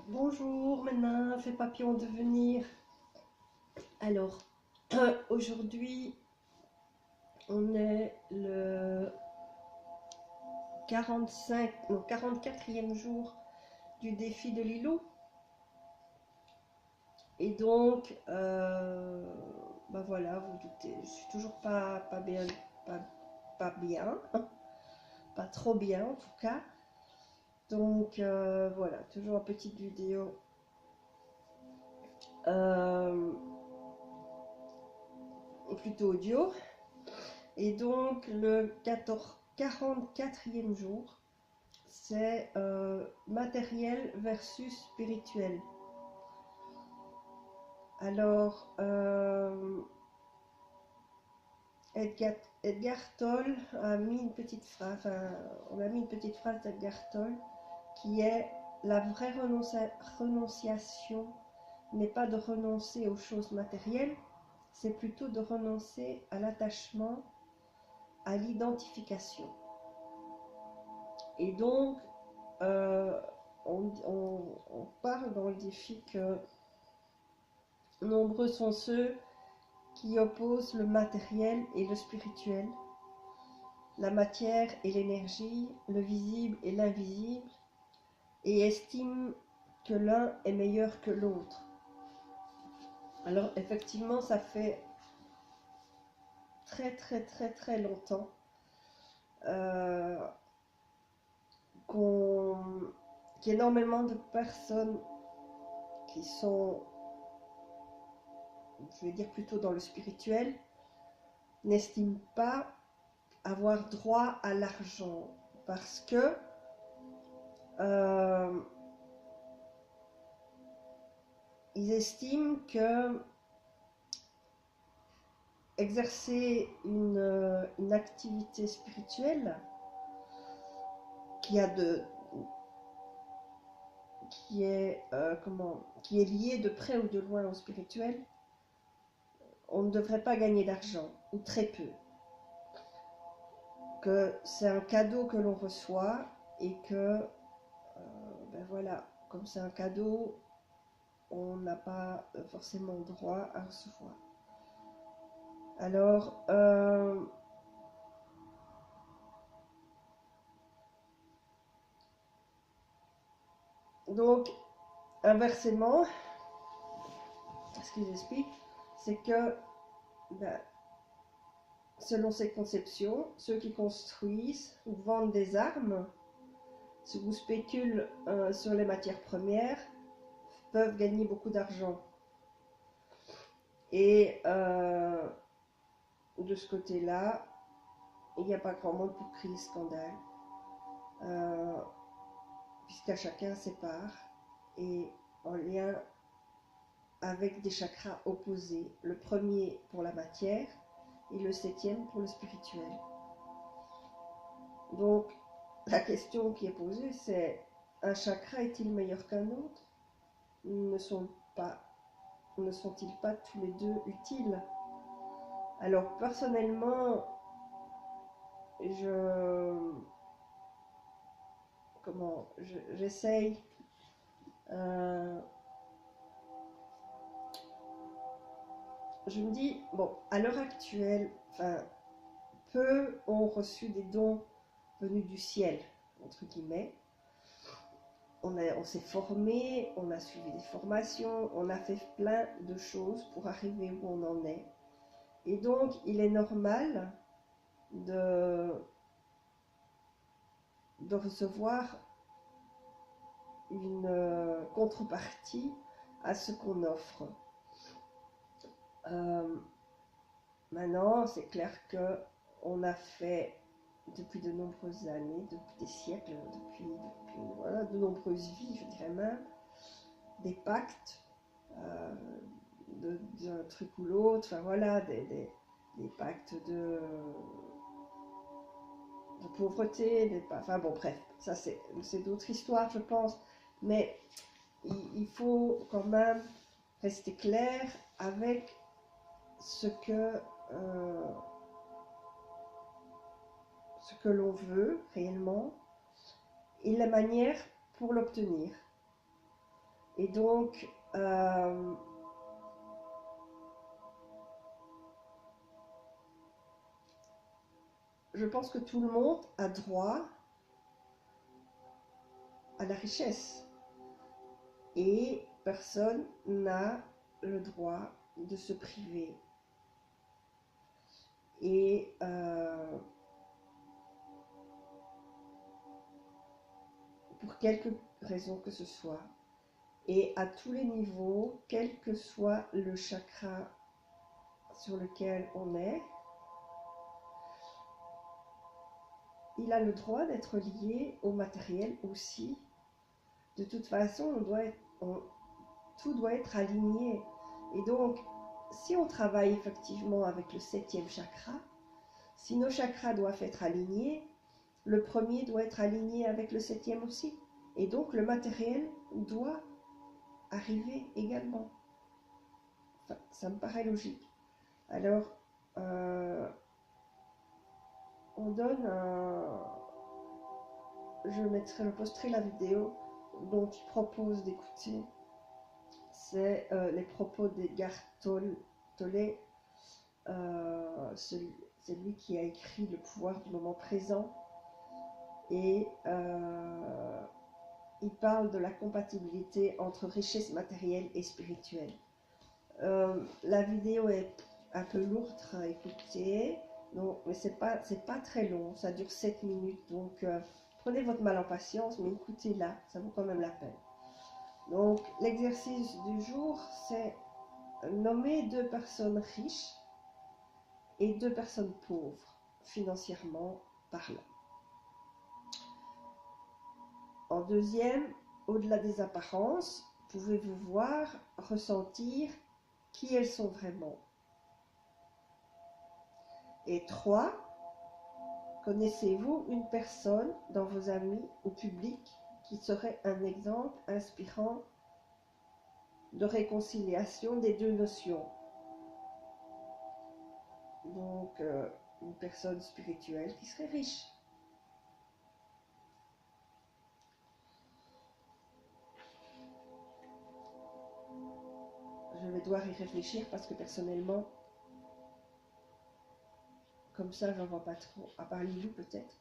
Bonjour, maintenant, c'est Papillon de venir. Alors, aujourd'hui, on est le 45, non, 44e jour du défi de Lilou. Et donc, bah voilà, vous doutez, je suis toujours pas bien, pas, pas bien, pas trop bien en tout cas. Donc, voilà, toujours une petite vidéo. Euh, Plutôt audio. Et donc le 44e jour, c'est matériel versus spirituel. Alors, Edgar Tolle a mis une petite phrase, enfin, on a mis une petite phrase d'Edgar Tolle qui est: la vraie renonciation n'est pas de renoncer aux choses matérielles, c'est plutôt de renoncer à l'attachement, à l'identification. Et donc, euh, on parle dans le défi que nombreux sont ceux qui opposent le matériel et le spirituel, la matière et l'énergie, le visible et l'invisible, et estiment que l'un est meilleur que l'autre. Alors effectivement, ça fait très longtemps euh, qu'énormément de personnes qui sont, je vais dire plutôt dans le spirituel, n'estiment pas avoir droit à l'argent parce que euh, ils estiment que exercer une activité spirituelle qui a de qui est liée de près ou de loin au spirituel, on ne devrait pas gagner d'argent ou très peu, que c'est un cadeau que l'on reçoit et que ben voilà, comme c'est un cadeau, on n'a pas forcément droit à recevoir. Alors, donc, inversement, ce qu'ils expliquent, c'est que, ben, selon ces conceptions, ceux qui construisent ou vendent des armes, ceux qui spéculent sur les matières premières, peuvent gagner beaucoup d'argent. Et de ce côté-là, il n'y a pas grand monde pour crier scandale, euh, puisqu'à chacun ses parts, et en lien avec des chakras opposés, le premier pour la matière et le septième pour le spirituel. Donc, la question qui est posée, c'est: un chakra est-il meilleur qu'un autre? Ne sont-ils pas tous les deux utiles? Alors, personnellement, j'essaye euh, je me dis, bon, à l'heure actuelle, enfin, peu ont reçu des dons venus du ciel, entre guillemets. On s'est formé, on a suivi des formations, on a fait plein de choses pour arriver où on en est. Et donc, il est normal de, de recevoir une contrepartie à ce qu'on offre. Euh, Maintenant, c'est clair que on a fait depuis de nombreuses années, depuis des siècles, depuis voilà, de nombreuses vies, je dirais même, des pactes euh, d'un truc ou l'autre, enfin voilà, des pactes de pauvreté, enfin bon, bref, ça c'est d'autres histoires, je pense, mais il faut quand même rester clair avec ce euh, ce que l'on veut réellement et la manière pour l'obtenir. Et donc, je pense que tout le monde a droit à la richesse. Et personne n'a le droit de se priver. Et pour quelque raison que ce soit, et à tous les niveaux, quel que soit le chakra sur lequel on est, il a le droit d'être lié au matériel aussi. De toute façon, tout doit être aligné. Et donc, si on travaille effectivement avec le 7e chakra, si nos chakras doivent être alignés, le premier doit être aligné avec le 7e aussi. Et donc, le matériel doit arriver également. Enfin, ça me paraît logique. Alors, on donne je posterai la vidéo dont il propose d'écouter. C'est les propos d'Edgar Tolle, c'est lui qui a écrit Le pouvoir du moment présent, et il parle de la compatibilité entre richesse matérielle et spirituelle. La vidéo est un peu lourde à écouter, donc, mais c'est pas très long, ça dure 7 minutes, donc prenez votre mal en patience, mais écoutez-la, ça vaut quand même la peine. Donc l'exercice du jour, c'est nommer 2 personnes riches et 2 personnes pauvres, financièrement parlant. En deuxième, au-delà des apparences, pouvez-vous voir, ressentir qui elles sont vraiment. Et 3, connaissez-vous une personne dans vos amis ou public qui serait un exemple inspirant de réconciliation des 2 notions. Donc, une personne spirituelle qui serait riche. Je vais devoir y réfléchir parce que personnellement, comme ça, j'en vois pas trop. À part Lilou peut-être.